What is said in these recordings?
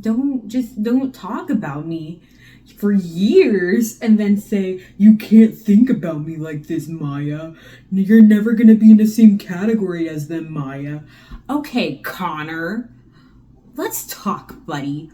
Don't talk about me for years and then say, you can't think about me like this, Maya. You're never gonna be in the same category as them, Maya. Okay, Connor. Let's talk, buddy.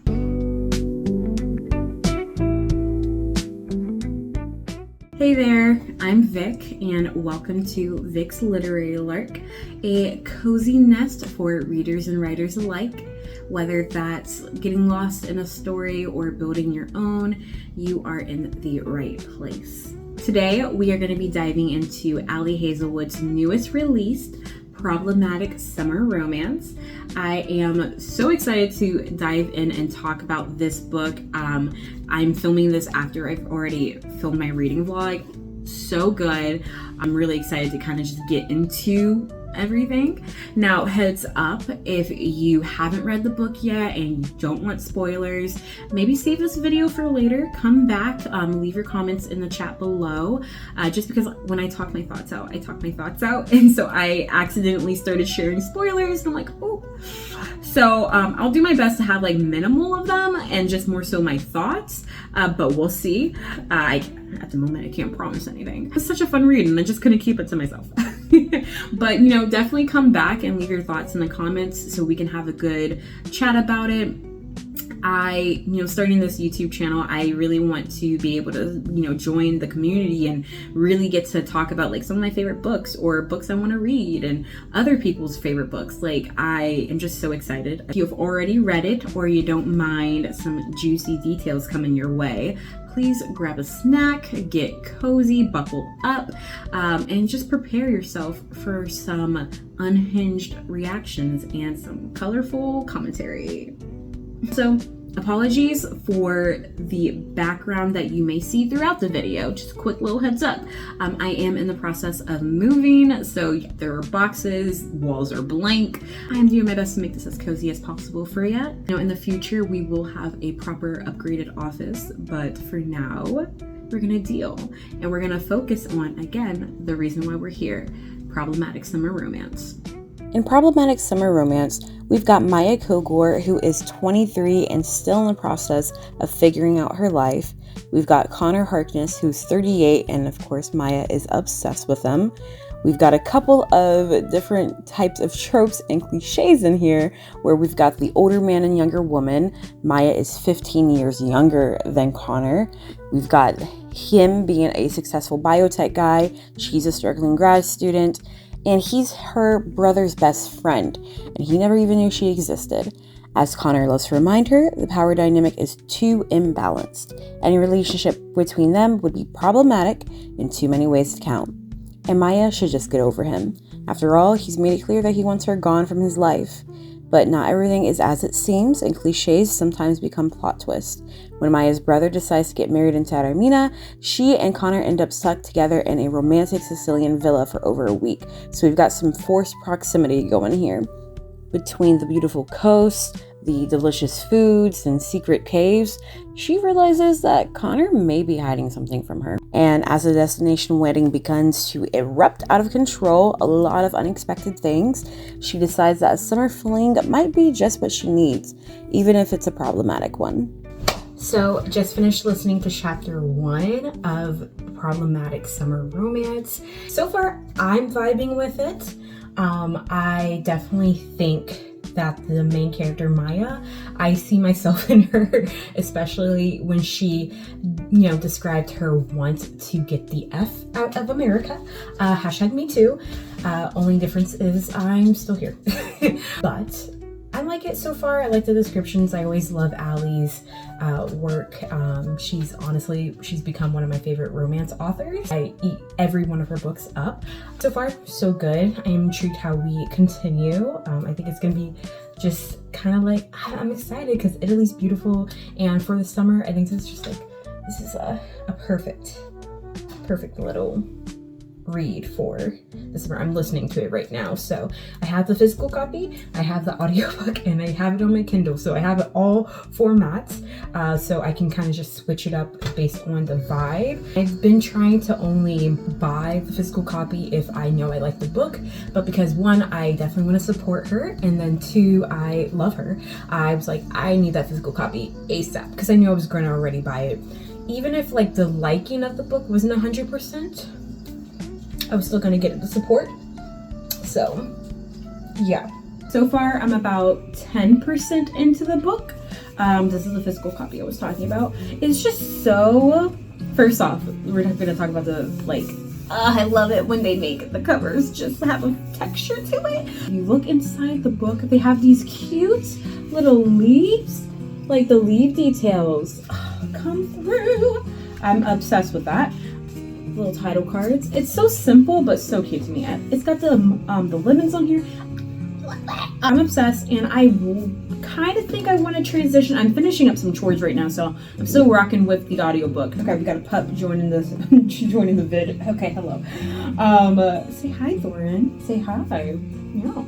Hey there, I'm Vic, and welcome to Vic's Literary Lark, a cozy nest for readers and writers alike. Whether that's getting lost in a story or building your own, you are in the right place. Today, we are going to be diving into Ali Hazelwood's newest release, Problematic Summer Romance. I am so excited to dive in and talk about this book. I'm filming this after I've already filmed my reading vlog. So good. I'm really excited to kind of just get into everything. Now, heads up, if you haven't read the book yet and you don't want spoilers, maybe save this video for later. Come back, leave your comments in the chat below. Just because when I talk my thoughts out, and so I accidentally started sharing spoilers, and I'm like, oh. So I'll do my best to have like minimal of them and just more so my thoughts, but we'll see. At the moment, I can't promise anything. It's such a fun read, and I just couldn't keep it to myself. But, definitely come back and leave your thoughts in the comments so we can have a good chat about it. Starting this YouTube channel, I really want to be able to, join the community and really get to talk about like some of my favorite books or books I want to read and other people's favorite books. Like, I am just so excited. If you've already read it or you don't mind some juicy details coming your way, please grab a snack, get cozy, buckle up, and just prepare yourself for some unhinged reactions and some colorful commentary. So, apologies for the background that you may see throughout the video. Just a quick little heads up. I am in the process of moving, so there are boxes, walls are blank. I am doing my best to make this as cozy as possible for you. In the future, we will have a proper upgraded office, but for now, we're gonna deal. And we're gonna focus on, again, the reason why we're here, Problematic Summer Romance. In Problematic Summer Romance, we've got Maya Kogor, who is 23 and still in the process of figuring out her life. We've got Connor Harkness, who's 38, and of course Maya is obsessed with him. We've got a couple of different types of tropes and cliches in here, where we've got the older man and younger woman. Maya is 15 years younger than Connor. We've got him being a successful biotech guy. She's a struggling grad student. And he's her brother's best friend, and he never even knew she existed. As Connor loves to remind her, the power dynamic is too imbalanced. Any relationship between them would be problematic in too many ways to count. And Maya should just get over him. After all, he's made it clear that he wants her gone from his life. But not everything is as it seems, and cliches sometimes become plot twists. When Maya's brother decides to get married in Taormina, she and Connor end up stuck together in a romantic Sicilian villa for over a week. So we've got some forced proximity going here. Between the beautiful coast, the delicious foods, and secret caves, she realizes that Connor may be hiding something from her. And as the destination wedding begins to erupt out of control, a lot of unexpected things, she decides that a summer fling might be just what she needs, even if it's a problematic one. So, just finished listening to chapter 1 of Problematic Summer Romance. So far, I'm vibing with it. I definitely think that the main character, Maya, I see myself in her, especially when she, described her want to get the F out of America. Hashtag me too. Only difference is I'm still here. But I like it so far. I like the descriptions. I always love Ali's work. She's become one of my favorite romance authors. I eat every one of her books up. So far, so good. I am intrigued how we continue. I think it's gonna be just kind of like, I'm excited because Italy's beautiful, and for the summer, I think this is a perfect little read for this summer. I'm listening to it right now. So I have the physical copy, I have the audiobook, and I have it on my Kindle. So I have it all formats, so I can kind of just switch it up based on the vibe. I've been trying to only buy the physical copy if I know I like the book, but because one, I definitely want to support her, and then two, I love her, I was like, I need that physical copy ASAP, because I knew I was going to already buy it. Even if like the liking of the book wasn't 100%, I was still gonna get it to support. So yeah, so far I'm about 10% into the book. This is the physical copy I was talking about. It's just so, first off, we're not gonna talk about the like, I love it when they make the covers just have a texture to it. You look inside the book, they have these cute little leaves, like the leaf details come through. I'm obsessed with that. Little title cards. It's so simple but so cute to me. It's got the lemons on here. I'm obsessed, and I kind of think I want to transition. I'm finishing up some chores right now, so I'm still rocking with the audiobook. Okay, we got a pup joining this joining the vid. Okay, hello. Say hi, Thorin. Say hi. Yeah.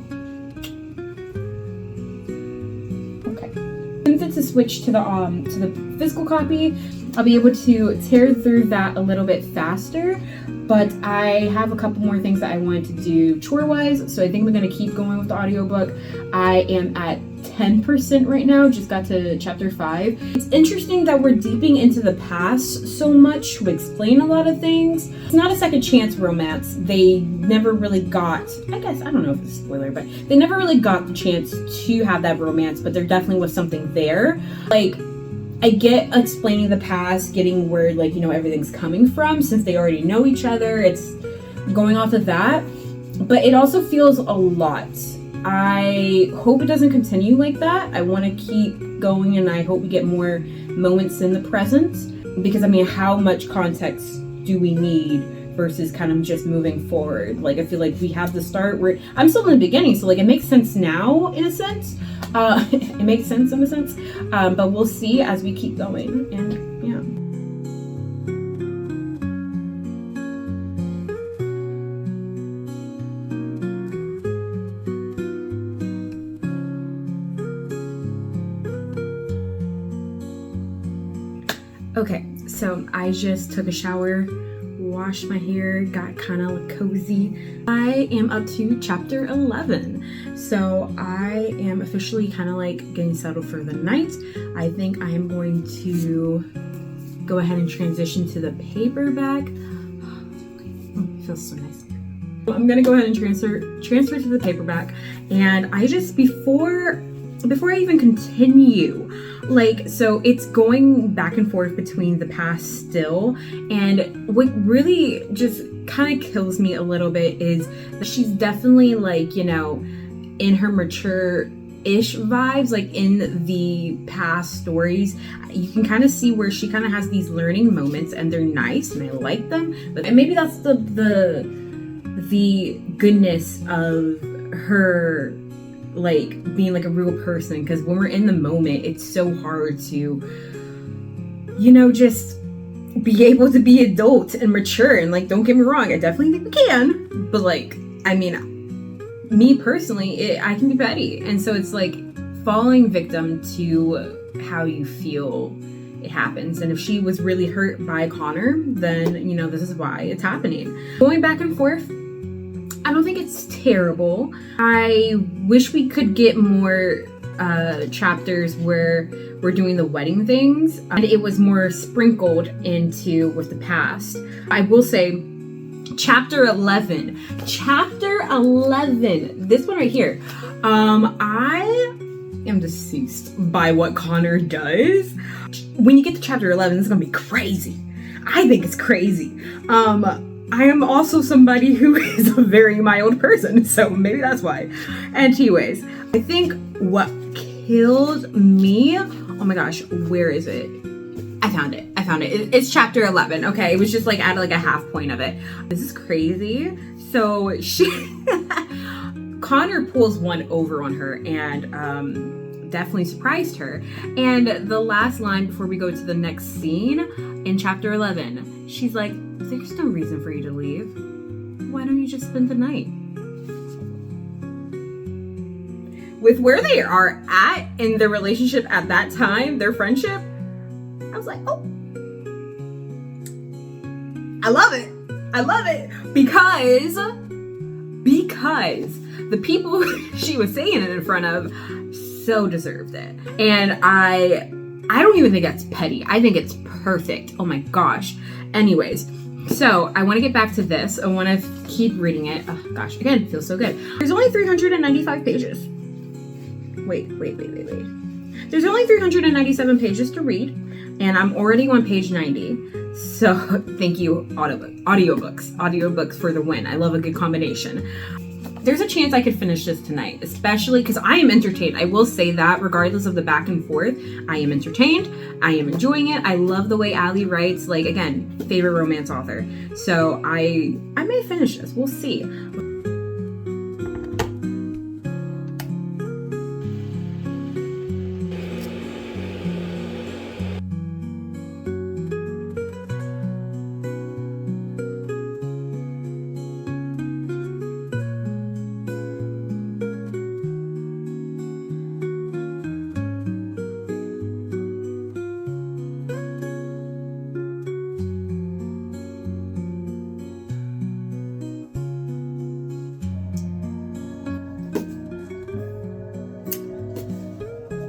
Since it's a switch to the physical copy, I'll be able to tear through that a little bit faster, but I have a couple more things that I wanted to do chore-wise, so I think I'm going to keep going with the audiobook. I am at 10% right now, just got to chapter 5. It's interesting that we're deeping into the past so much to explain a lot of things. It's not a second chance romance. They never really got, I guess, I don't know if it's a spoiler, but they never really got the chance to have that romance, but there definitely was something there. Like, I get explaining the past, getting where, like, you know, everything's coming from, since they already know each other. It's going off of that, but it also feels a lot. I hope it doesn't continue like that. I want to keep going, and I hope we get more moments in the present, because I mean, how much context do we need versus kind of just moving forward? Like, I feel like we have the start where I'm still in the beginning, so like it makes sense now in a sense. It makes sense in a sense, but we'll see as we keep going. And yeah. Okay, so I just took a shower, washed my hair, got kind of cozy. I am up to chapter 11, so I am officially kind of like getting settled for the night. I think I am going to go ahead and transition to the paperback. It feels so nice. I'm gonna go ahead and transfer to the paperback, and I just before I even continue, like, so it's going back and forth between the past still, and what really just kind of kills me a little bit is that she's definitely, like, you know, in her mature-ish vibes, like in the past stories. You can kind of see where she kind of has these learning moments, and they're nice and I like them, and maybe that's the goodness of her, like, being like a real person, because when we're in the moment, it's so hard to, you know, just be able to be adult and mature. And like, don't get me wrong, I definitely think we can, but like, I mean, me personally, I can be petty, and so it's like falling victim to how you feel it happens. And if she was really hurt by Connor, then, you know, this is why it's happening. Going back and forth, I don't think it's terrible. I wish we could get more chapters where we're doing the wedding things, and it was more sprinkled into with the past. I will say, chapter 11, this one right here, I am deceased by what Connor does. When you get to chapter 11, it's gonna be crazy. I think it's crazy. I am also somebody who is a very mild person, so maybe that's why. Anyways, I think what killed me, oh my gosh, where is it? I found it. It's chapter 11, okay? It was just like at like a half point of it. This is crazy. So Connor pulls one over on her, and definitely surprised her. And the last line before we go to the next scene in chapter 11, she's like, there's no reason for you to leave. why don't you just spend the night? With where they are at in their relationship at that time, their friendship, I was like, oh, I love it. I love it because the people she was saying it in front of so deserved it. And I don't even think that's petty. I think it's perfect. Oh my gosh. Anyways, so I want to get back to this. I want to keep reading it. Oh gosh, again, it feels so good. There's only 395 pages. Wait. There's only 397 pages to read, and I'm already on page 90. So thank you, audiobooks for the win. I love a good combination. There's a chance I could finish this tonight, especially because I am entertained. I will say that regardless of the back and forth, I am entertained. I am enjoying it. I love the way Ali writes. Like, again, favorite romance author. So I may finish this. We'll see.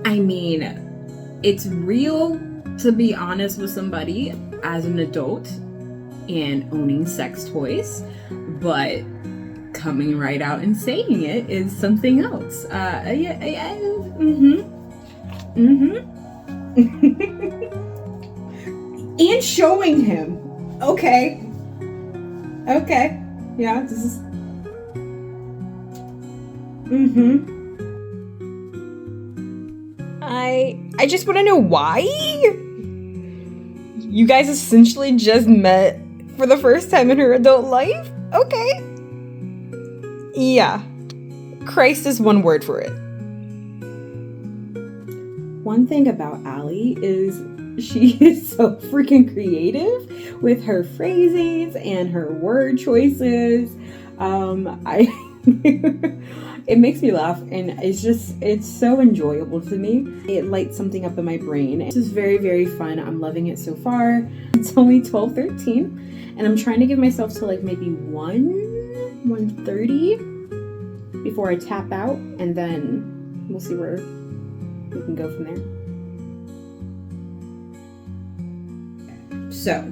I mean, it's real to be honest with somebody as an adult and owning sex toys, but coming right out and saying it is something else. And showing him. Okay. Yeah, this is. I just want to know why? You guys essentially just met for the first time in her adult life? Okay. Yeah. Christ is one word for it. One thing about Ali is she is so freaking creative with her phrasings and her word choices. It makes me laugh, and it's so enjoyable to me. It lights something up in my brain. This is very, very fun. I'm loving it so far. It's only 12:13, and I'm trying to give myself to like maybe 1:30 before I tap out, and then we'll see where we can go from there. So,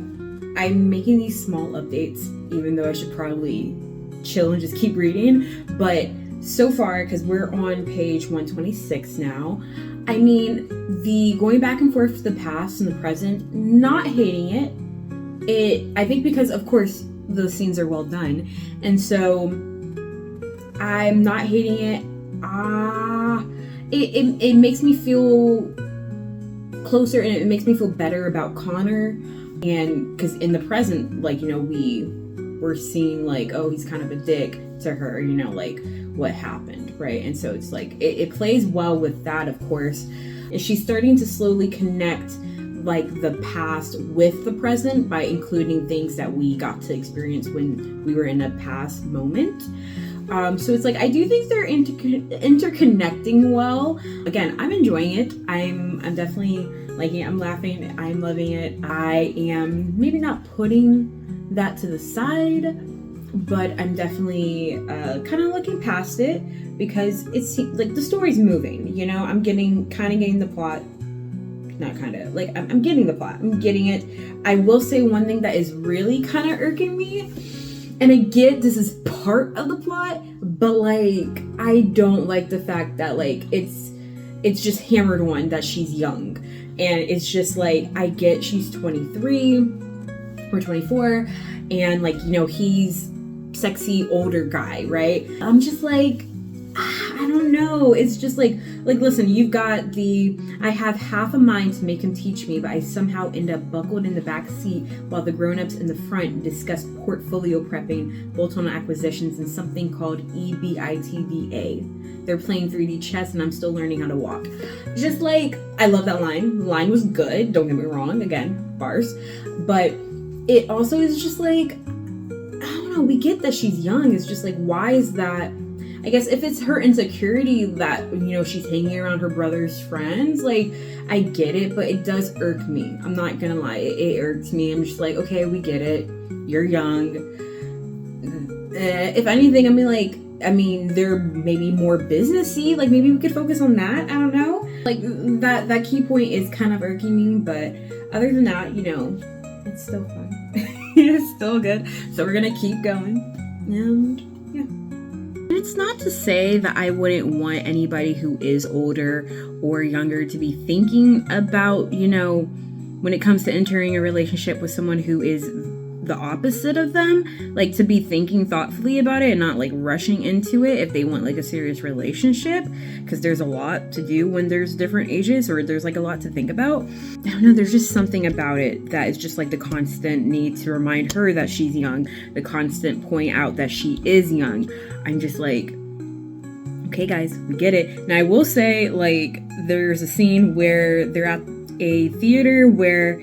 I'm making these small updates, even though I should probably chill and just keep reading, but so far, because we're on page 126 now, I mean, the going back and forth to the past and the present, not hating it. I think because, of course, those scenes are well done, and so I'm not hating it. It makes me feel closer, and it makes me feel better about Connor, and because in the present, like, you know, we're seeing like, oh, he's kind of a dick to her, you know, like what happened, right? And so it's like it plays well with that, of course. And she's starting to slowly connect like the past with the present by including things that we got to experience when we were in a past moment. So it's like, I do think they're interconnecting well. Again, I'm enjoying it. I'm definitely liking it. I'm laughing. I'm loving it. I am maybe not putting that to the side, but I'm definitely kind of looking past it because it's like the story's moving, you know. I'm getting the plot. Not kind of, like, I'm getting the plot. I'm getting it. I will say one thing that is really kind of irking me, and I get this is part of the plot, but like, I don't like the fact that like it's just hammered on that she's young, and it's just like, I get she's 23 or 24, and like, you know, he's sexy older guy, right? I'm just like, I don't know. It's just like listen, you've got I have half a mind to make him teach me, but I somehow end up buckled in the back seat while the grown-ups in the front discuss portfolio prepping, bolt-on acquisitions, and something called EBITDA. They're playing 3D chess and I'm still learning how to walk. Just like, I love that line. The line was good, don't get me wrong, again, bars. But it also is just like, I don't don't know, we get that she's young. It's just like, why is that? I guess if it's her insecurity that, you know, she's hanging around her brother's friends, like, I get it, but it does irk me. I'm not gonna lie, it irks me. I'm just like, okay, we get it. You're young. If anything, I mean, they're maybe more businessy. Like, maybe we could focus on that. I don't know. Like, that key point is kind of irking me, but other than that, you know, it's still fun. It's still good. So we're gonna keep going. And yeah. And it's not to say that I wouldn't want anybody who is older or younger to be thinking about, you know, when it comes to entering a relationship with someone who is the opposite of them, like, to be thinking thoughtfully about it and not like rushing into it if they want like a serious relationship, because there's a lot to do when there's different ages, or there's like a lot to think about. I don't know, there's just something about it that is just like the constant need to remind her that she's young, the constant point out that she is young. I'm just like, okay guys, we get it. And I will say, like, there's a scene where they're at a theater where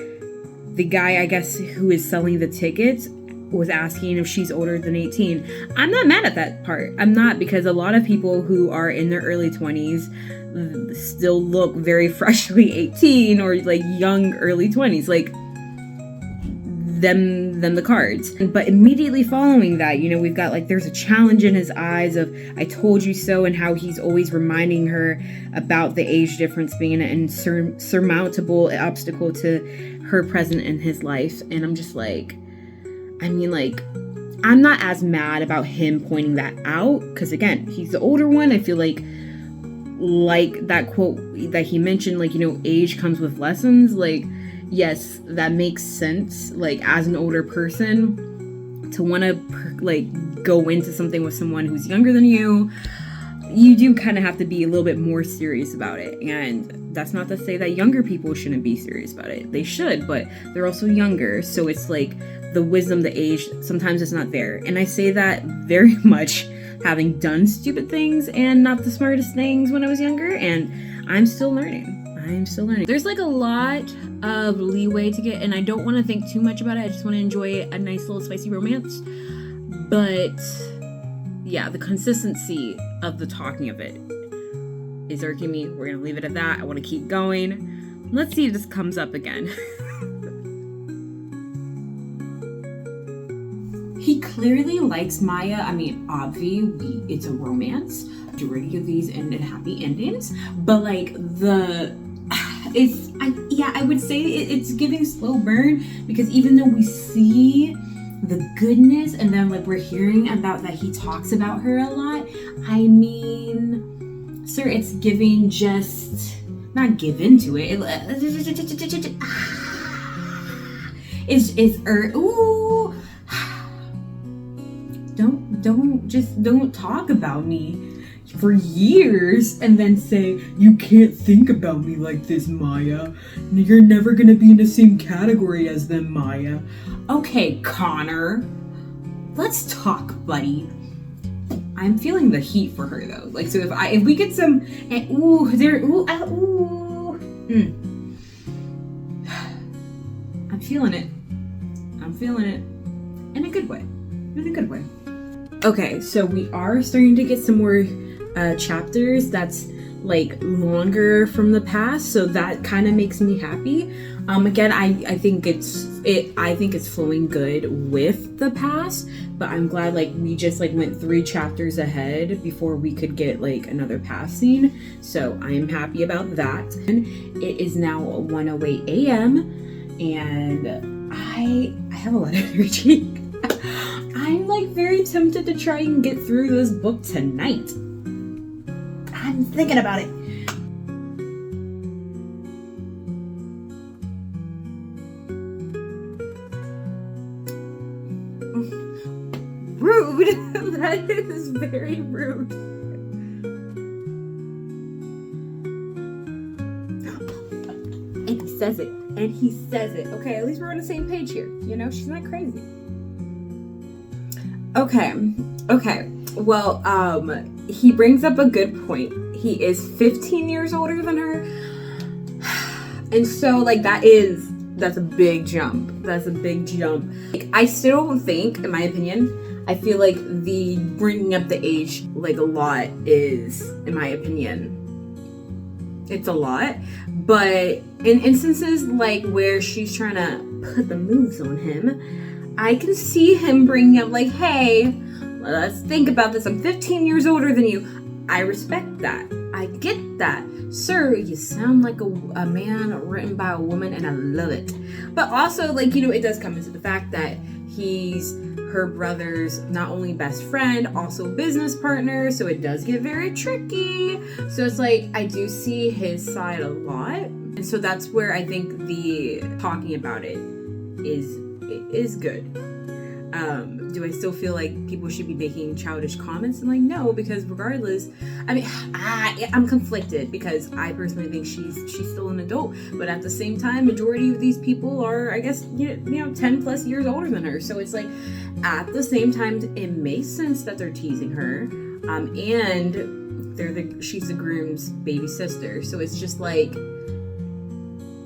the guy, I guess, who is selling the tickets was asking if she's older than 18. I'm not mad at that part. I'm not, because a lot of people who are in their early 20s still look very freshly 18 or like young early 20s. Like, them the cards. But immediately following that, you know, we've got like, there's a challenge in his eyes of I told you so, and how he's always reminding her about the age difference being an insurmountable obstacle to her present in his life. And I'm just like, I mean, like, I'm not as mad about him pointing that out, because again, he's the older one. I feel like that quote that he mentioned, like, you know, age comes with lessons. Like, yes, that makes sense. Like, as an older person, to want to like go into something with someone who's younger than you do kind of have to be a little bit more serious about it. And that's not to say that younger people shouldn't be serious about it. They should, but they're also younger. So it's like the wisdom, the age, sometimes it's not there. And I say that very much having done stupid things and not the smartest things when I was younger. And I'm still learning. There's like a lot of leeway to get, and I don't want to think too much about it. I just want to enjoy a nice little spicy romance. But yeah, the consistency of the talking of it is irking me. We're gonna leave it at that. I want to keep going. Let's see if this comes up again. He clearly likes Maya. I mean, obviously, it's a romance. Majority of these end in happy endings, but like I would say it's giving slow burn, because even though we see the goodness, and then like we're hearing about that he talks about her a lot, I mean, sir, it's giving just not give into it. Ooh. Don't talk about me for years and then say, you can't think about me like this, Maya. You're never gonna be in the same category as them, Maya. Okay, Connor, let's talk, buddy. I'm feeling the heat for her though. Like, so if we get some, I'm feeling it in a good way. Okay, so we are starting to get some more chapters that's like longer from the past, so that kind of makes me happy. Again, I think it's flowing good with the past, but I'm glad like we just like went 3 chapters ahead before we could get like another past scene, so I am happy about that. It is now 1:08 a.m. and I have a lot of energy. I'm like very tempted to try and get through this book tonight. I'm thinking about it. Rude. That is very rude. And he says it. Okay, at least we're on the same page here. You know, she's not crazy. Okay. Well, he brings up a good point. He is 15 years older than her. And so, like, that's a big jump. Like, I still don't think, in my opinion, I feel like the bringing up the age like a lot is, in my opinion, it's a lot. But in instances like where she's trying to put the moves on him, I can see him bringing up like, hey, let's think about this. I'm 15 years older than you. I respect that. I get that. Sir, you sound like a man written by a woman, and I love it. But also, like, you know, it does come into the fact that he's her brother's not only best friend, also business partner, so it does get very tricky. So it's like, I do see his side a lot. And so that's where I think the talking about it is good. Do I still feel like people should be making childish comments? And like, no, because regardless, I mean, I'm conflicted because I personally think she's still an adult, but at the same time, majority of these people are, I guess, you know, 10 plus years older than her. So it's like, at the same time, it makes sense that they're teasing her, and she's the groom's baby sister. So it's just like,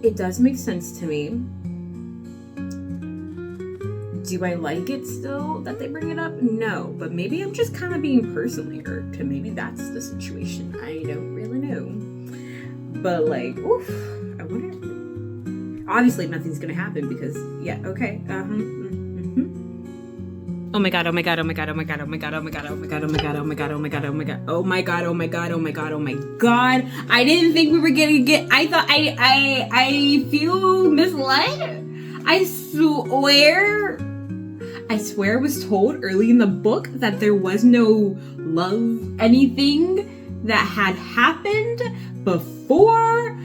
it does make sense to me. Do I like it still that they bring it up? No, but maybe I'm just kind of being personally hurt, and maybe that's the situation. I don't really know. But like, oof, I wonder. Obviously, nothing's gonna happen because, yeah, okay, Oh my god, oh my god, oh my god, oh my god, oh my god, oh my god, oh my god, oh my god, oh my god, oh my god, oh my god, oh my god, oh my god, oh my god, oh my god. I didn't think we were gonna get, I thought, I feel misled. I swear I was told early in the book that there was no love anything that had happened before.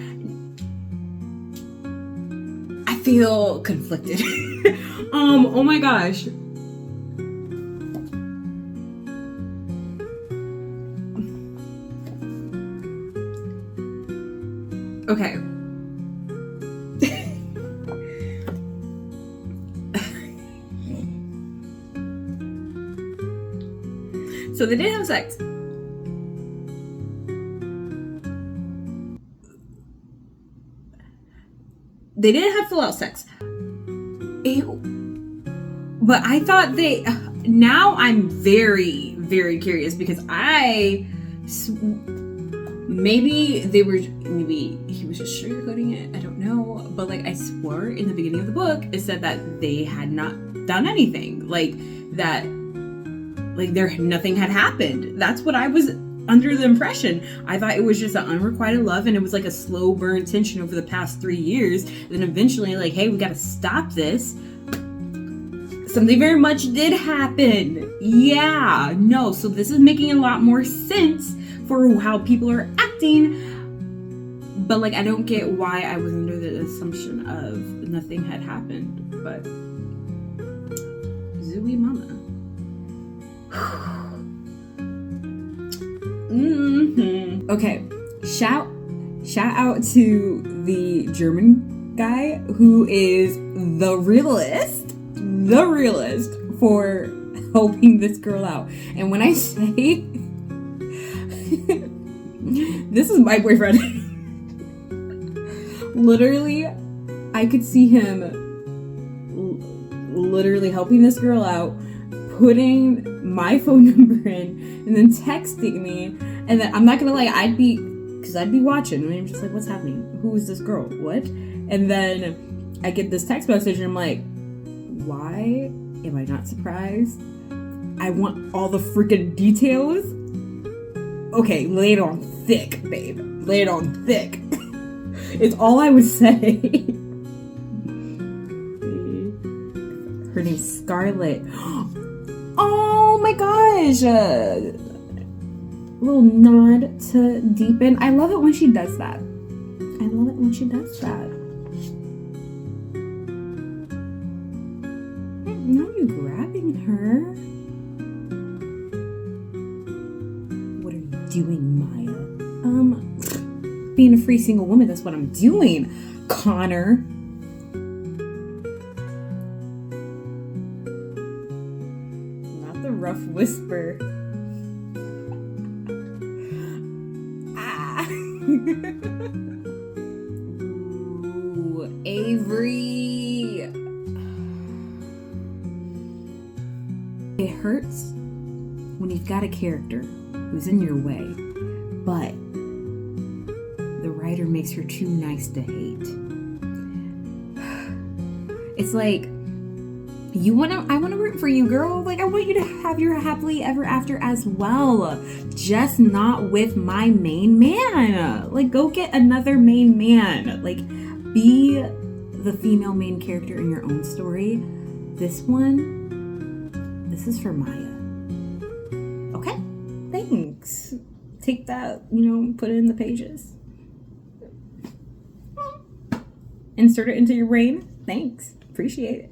I feel conflicted. Oh my gosh. Okay. So they did have sex. They didn't have full out sex. But I thought now I'm very, very curious because maybe he was just sugarcoating it. I don't know. But like, I swore in the beginning of the book, it said that they had not done anything. Like that. Like nothing had happened. That's what I was under the impression. I thought it was just an unrequited love, and it was like a slow burn tension over the past 3 years. Then eventually, like, hey, we gotta stop this. Something very much did happen. Yeah, no. So this is making a lot more sense for how people are acting. But like, I don't get why I was under the assumption of nothing had happened. But Zooey Mama. Okay, shout out to the German guy who is the realist for helping this girl out. And when I say this is my boyfriend, literally, I could see him literally helping this girl out, putting my phone number in, and then texting me, and then I'm not gonna lie, I'd be watching, and I'm just like, what's happening? Who is this girl? What? And then I get this text message, and I'm like, why am I not surprised? I want all the freaking details. Okay, lay it on thick, babe. Lay it on thick. It's all I would say. Her name's Scarlett. Oh my gosh! Little nod to Deepen. I love it when she does that. Now you're grabbing her. What are you doing, Maya? Being a free single woman, that's what I'm doing, Connor. Rough whisper. Ooh, Avery. hurts when you've got a character who's in your way, but the writer makes her too nice to hate. It's like, I want to root for you, girl. Like, I want you to have your happily ever after as well. Just not with my main man. Like, go get another main man. Like, be the female main character in your own story. This is for Maya. Okay? Thanks. Take that, put it in the pages. Insert it into your brain. Thanks. Appreciate it.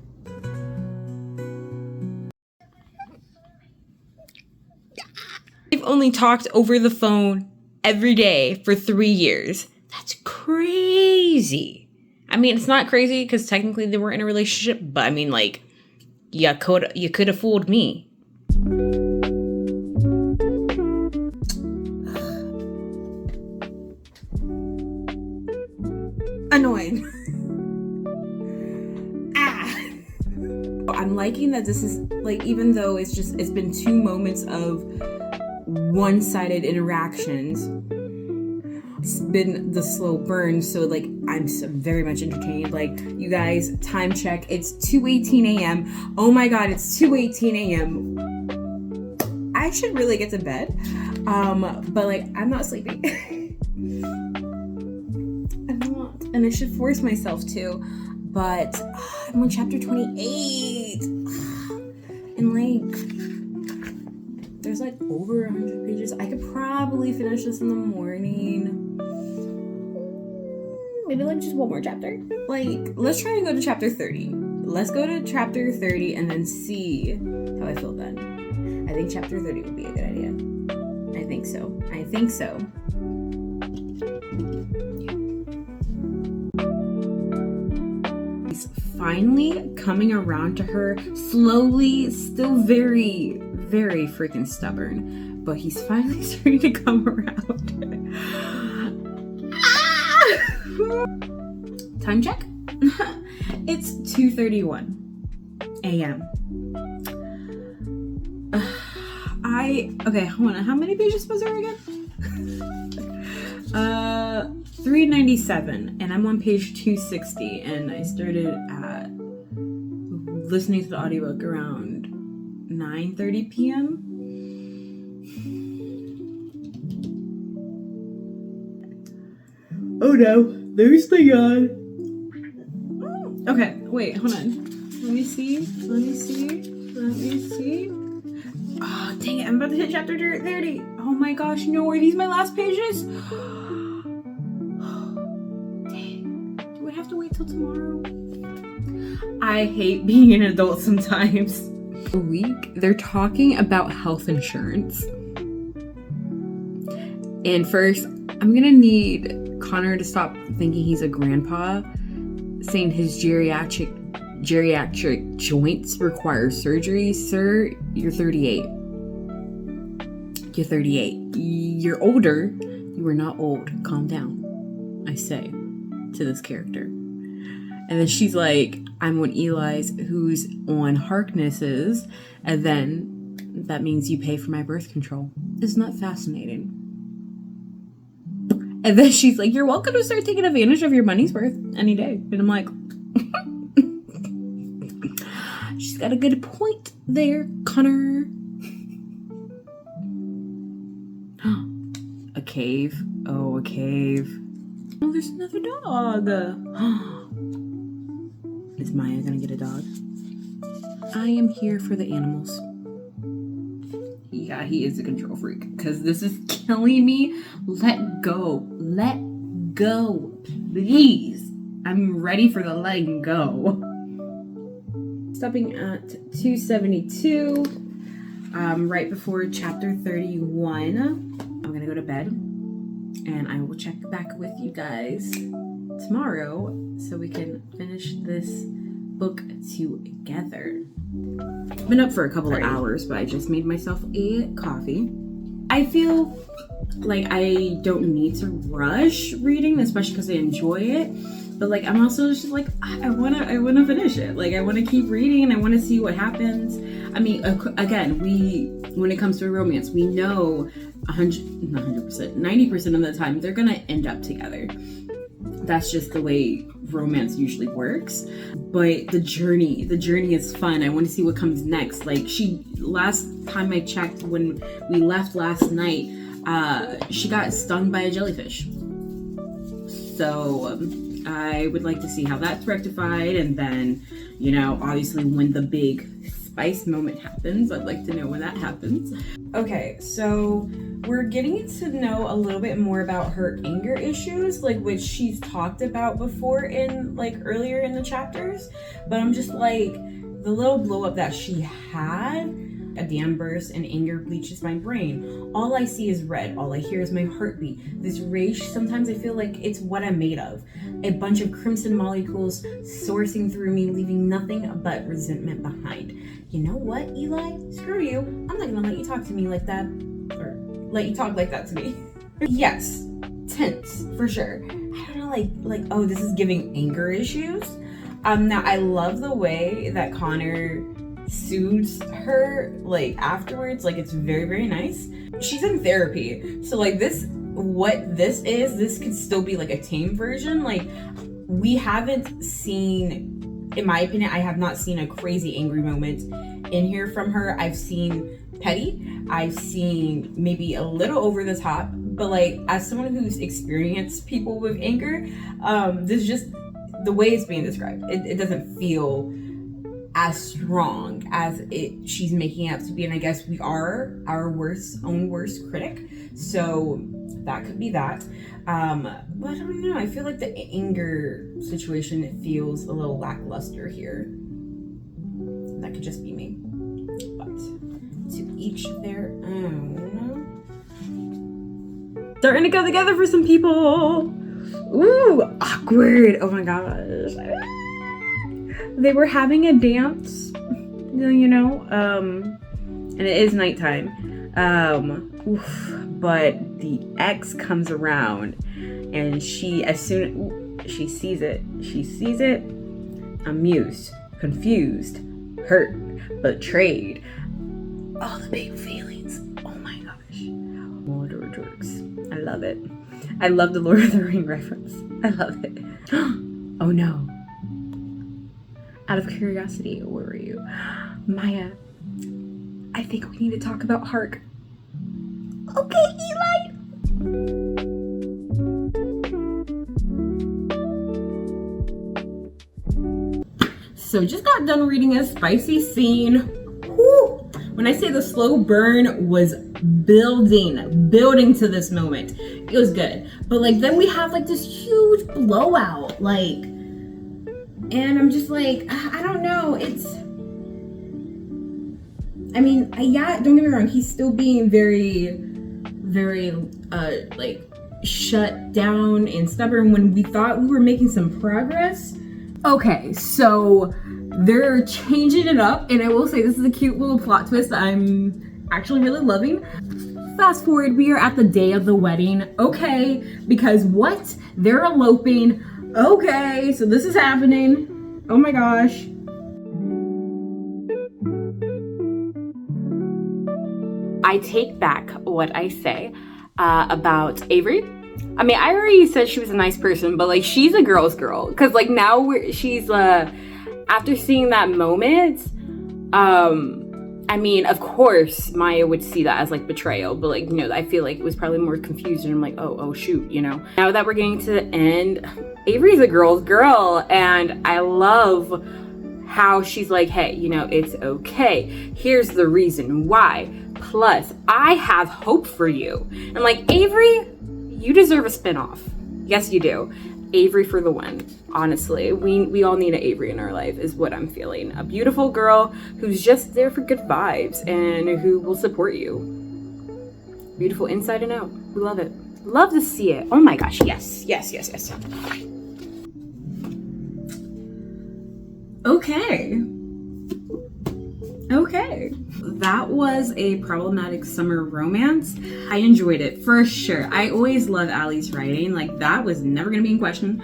We've only talked over the phone every day for 3 years. That's crazy. I mean, it's not crazy because technically they were in a relationship, but I mean, like, you could have fooled me. Annoying. I'm liking that this is, like, even though it's been 2 moments of one-sided interactions, it's been the slow burn, so, like, I'm very much entertained. Like, you guys, time check, it's 2:18 a.m. Oh my god, it's 2:18 a.m. I should really get to bed, but, like, I'm not sleeping. I'm not, and I should force myself to, but I'm on chapter 28, and, like, there's, like, over 100 pages. I could probably finish this in the morning. Maybe, like, just one more chapter. Like, let's try to go to chapter 30. Let's go to chapter 30 and then see how I feel then. I think chapter 30 would be a good idea. I think so. He's finally coming around to her, slowly, still very, very freaking stubborn, but he's finally starting to come around. Time check. It's 2:31 a.m. Okay, hold on. How many pages was there again? 397, and I'm on page 260, and I started at listening to the audiobook around 9:30 p.m. Oh no, there's the yawn. Okay, wait, hold on. Let me see. Oh, dang it, I'm about to hit chapter 30. Oh my gosh, no, are these my last pages? Dang, do I have to wait till tomorrow? I hate being an adult sometimes. A week, they're talking about health insurance. And first, I'm gonna need Connor to stop thinking he's a grandpa, saying his geriatric joints require surgery. Sir, you're 38. You're 38. You're older. You are not old. Calm down, I say to this character. And then she's like, I'm on Eli's, who's on Harkness's, and then that means you pay for my birth control. Isn't that fascinating? And then she's like, you're welcome to start taking advantage of your money's worth any day. And I'm like, she's got a good point there, Connor. A cave. Oh, a cave. Oh, there's another dog. Is Maya gonna get a dog? I am here for the animals. Yeah, he is a control freak, because this is killing me. Let go, please. I'm ready for the letting go. Stopping at 272, right before chapter 31. I'm gonna go to bed, and I will check back with you guys tomorrow so we can finish this book together. I've been up for a couple of hours, but I just made myself a coffee. I feel like I don't need to rush reading, especially because I enjoy it. but like I'm also just like I wanna finish it. Like I want to keep reading and I want to see what happens. I mean, again, when it comes to romance, we know 90% of the time they're gonna end up together. That's just the way romance usually works. But the journey is fun. I want to see what comes next. Like last time I checked, when we left last night, she got stung by a jellyfish. So I would like to see how that's rectified. And then, obviously when the big spice moment happens, I'd like to know when that happens. Okay, so we're getting to know a little bit more about her anger issues, like which she's talked about before in like earlier in the chapters. But I'm just like, the little blow up that she had, a dam burst and anger bleaches my brain. All I see is red. All I hear is my heartbeat. This rage, sometimes I feel like it's what I'm made of. A bunch of crimson molecules sourcing through me, leaving nothing but resentment behind. You know what, Eli? Screw you. I'm not gonna let you talk to me like that. Or let you talk like that to me. Yes, tense, for sure. I don't know, like, oh, this is giving anger issues. Now I love the way that Connor soothes her, like, afterwards. Like, it's very, very nice. She's in therapy. So, like, this could still be, like, a tame version. Like, we haven't seen, in my opinion, I have not seen a crazy angry moment in here from her. I've seen petty. I've seen maybe a little over the top. But, like, as someone who's experienced people with anger, this is just the way it's being described. It doesn't feel as strong as she's making it up to be, and I guess we are our own worst critic, so that could be that. But I don't know, I feel like the anger situation, it feels a little lackluster here. That could just be me, but to each their own. Starting to go together for some people. Ooh, awkward. Oh my gosh. They were having a dance, and it is nighttime. But the ex comes around, and she sees it, amused, confused, hurt, betrayed. All the big feelings. Oh my gosh. Lord of the Rings. I love it. I love the Lord of the Ring reference. I love it. Oh no. Out of curiosity, where were you? Maya, I think we need to talk about Hark. Okay, Eli. So just got done reading a spicy scene. Whew. When I say the slow burn was building to this moment, it was good. But like then we have like this huge blowout, like. And I'm just like, I don't know. Yeah, don't get me wrong. He's still being very, very, like, shut down and stubborn when we thought we were making some progress. Okay, so they're changing it up. And I will say this is a cute little plot twist that I'm actually really loving. Fast forward, we are at the day of the wedding. Okay, because what? They're eloping. Okay, so this is happening. Oh my gosh. I take back what I say about Avery. I mean, I already said she was a nice person, but like she's a girl's girl. Cause like now she's after seeing that moment, I mean, of course, Maya would see that as like betrayal, but like, I feel like it was probably more confusion. I'm like, oh shoot, Now that we're getting to the end, Avery's a girl's girl, and I love how she's like, hey, it's okay. Here's the reason why. Plus, I have hope for you. And like, Avery, you deserve a spinoff. Yes, you do. Avery for the win. Honestly, we all need an Avery in our life is what I'm feeling. A beautiful girl who's just there for good vibes and who will support you. Beautiful inside and out. We love it. Love to see it. Oh my gosh, yes. Okay. That was a problematic summer romance. I enjoyed it for sure. I always love Ali's writing. Like that was never gonna be in question.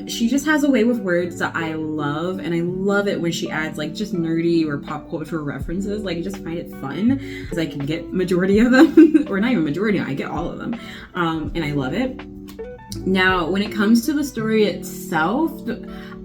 She just has a way with words that I love, and I love it when she adds like just nerdy or pop culture references. Like I just find it fun because I can get majority of them or not even majority, I get all of them, and I love it. Now when it comes to the story itself,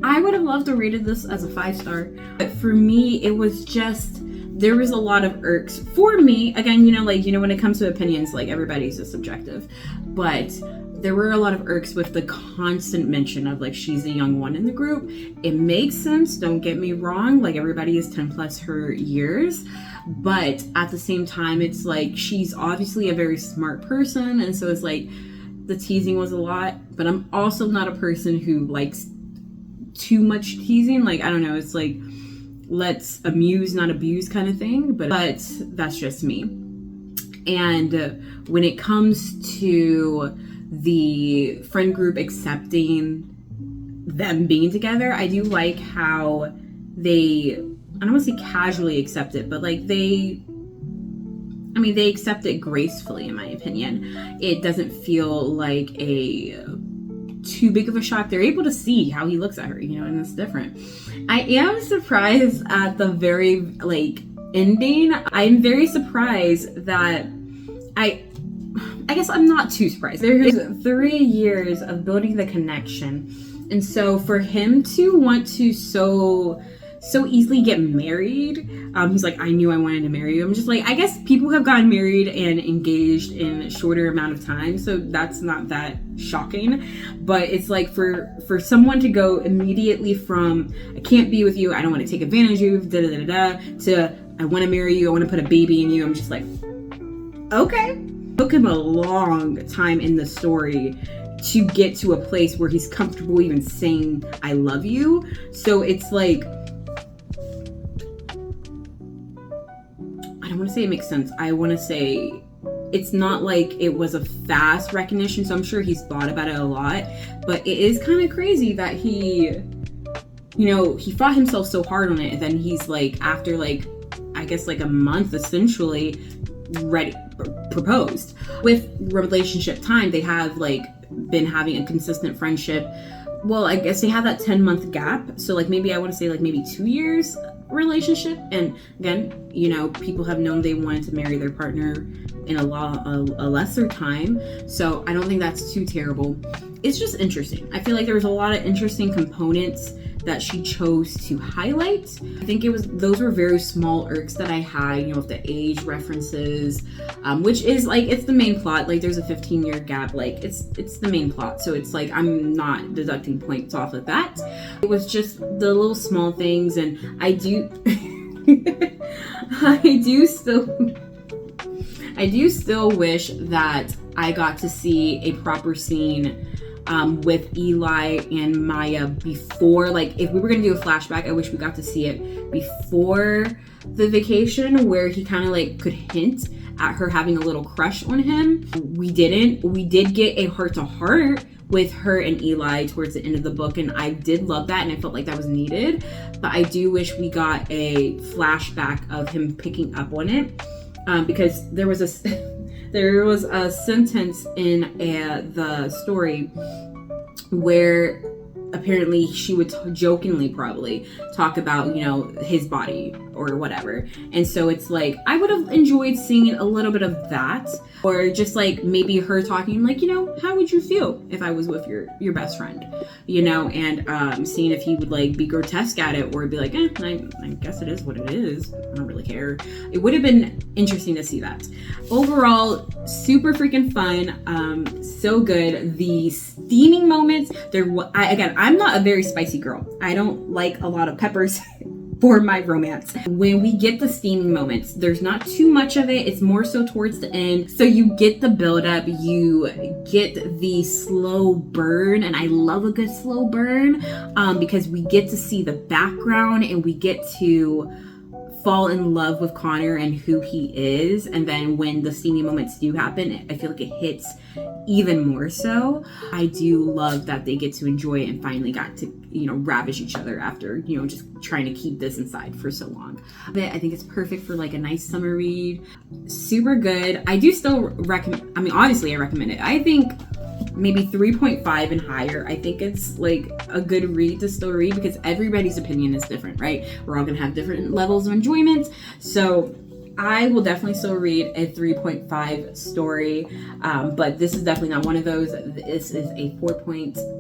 I would have loved to rated this as a 5-star, but for me it was just, there was a lot of irks for me. Again, when it comes to opinions, like everybody's just subjective, but there were a lot of irks with the constant mention of like she's the young one in the group. It makes sense, don't get me wrong, like everybody is 10 plus her years, but at the same time it's like she's obviously a very smart person, and so it's like the teasing was a lot. But I'm also not a person who likes too much teasing. Like I don't know, it's like let's amuse not abuse kind of thing, but that's just me. And when it comes to the friend group accepting them being together, I do like how they, I don't want to say casually accept it, but like they accept it gracefully, in my opinion. It doesn't feel like a too big of a shock. They're able to see how he looks at her, and it's different. I am surprised at the very ending. I'm very surprised that I guess I'm not too surprised. There's 3 years of building the connection, and so for him to want to so easily get married, he's like, I knew I wanted to marry you. I'm just like, I guess people have gotten married and engaged in a shorter amount of time, so that's not that shocking. But it's like for someone to go immediately from I can't be with you, I don't want to take advantage of you, to I want to marry you, I want to put a baby in you. I'm just like, okay. It took him a long time in the story to get to a place where he's comfortable even saying I love you. So it's like, I don't want to say it makes sense. I want to say it's not like it was a fast recognition, so I'm sure he's thought about it a lot, but it is kind of crazy that he fought himself so hard on it, and then he's like, after like, I guess like a month essentially, proposed. With relationship time, they have like been having a consistent friendship. Well, I guess they have that 10-month gap, so like maybe I want to say like maybe 2 years relationship. And again, people have known they wanted to marry their partner in a lesser time, so I don't think that's too terrible. It's just interesting. I feel like there was a lot of interesting components that she chose to highlight. I think those were very small irks that I had, with the age references, which is like, it's the main plot. Like there's a 15-year gap, like it's the main plot, so it's like I'm not deducting points off of that. It was just the little small things, and I do still wish that I got to see a proper scene with Eli and Maya before. Like if we were gonna do a flashback, I wish we got to see it before the vacation, where he kind of like could hint at her having a little crush on him. We didn't. We did get a heart-to-heart with her and Eli towards the end of the book, and I did love that, and I felt like that was needed. But I do wish we got a flashback of him picking up on it, because there was a sentence in the story where apparently she would jokingly probably talk about, his body or whatever. And so it's like, I would have enjoyed seeing a little bit of that, or just like maybe her talking like, how would you feel if I was with your best friend, and seeing if he would like be grotesque at it, or be like, I guess it is what it is, I don't really care. It would have been interesting to see that. Overall, super freaking fun, so good. The steaming moments, I'm not a very spicy girl. I don't like a lot of peppers for my romance. When we get the steaming moments, there's not too much of it. It's more so towards the end. So you get the buildup, you get the slow burn, and I love a good slow burn, because we get to see the background and we get to fall in love with Connor and who he is. And then when the steamy moments do happen, I feel like it hits even more so. I do love that they get to enjoy it and finally got to, ravish each other after, just trying to keep this inside for so long. But I think it's perfect for like a nice summer read. Super good. I do still recommend, obviously I recommend it. I think maybe 3.5 and higher. I think it's like a good read to still read because everybody's opinion is different, right? We're all gonna have different levels of enjoyment. So I will definitely still read a 3.5 story, but this is definitely not one of those. This is a 4.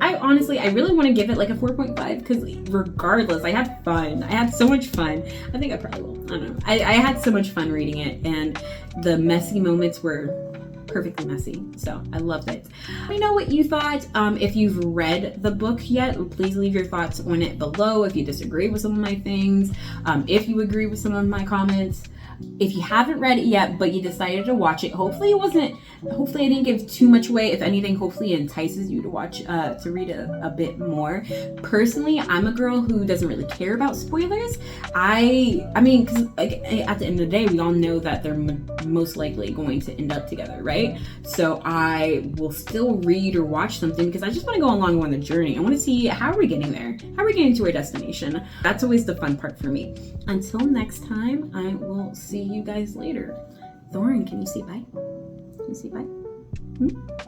I really want to give it like a 4.5 because regardless, I had fun. I had so much fun. I think I probably will. I don't know. I had so much fun reading it, and the messy moments were perfectly messy, so I loved it. Let me know what you thought. If you've read the book yet, please leave your thoughts on it below. If you disagree with some of my things, if you agree with some of my comments. If you haven't read it yet, but you decided to watch it, hopefully I didn't give too much away. If anything, hopefully it entices you to watch, to read a bit more. Personally, I'm a girl who doesn't really care about spoilers. I mean, because like, at the end of the day, we all know that they're most likely going to end up together, right? So I will still read or watch something because I just want to go along on the journey. I want to see how are we getting there? How are we getting to our destination? That's always the fun part for me. Until next time, I will see you guys later. Thorin, can you say bye? Can you say bye?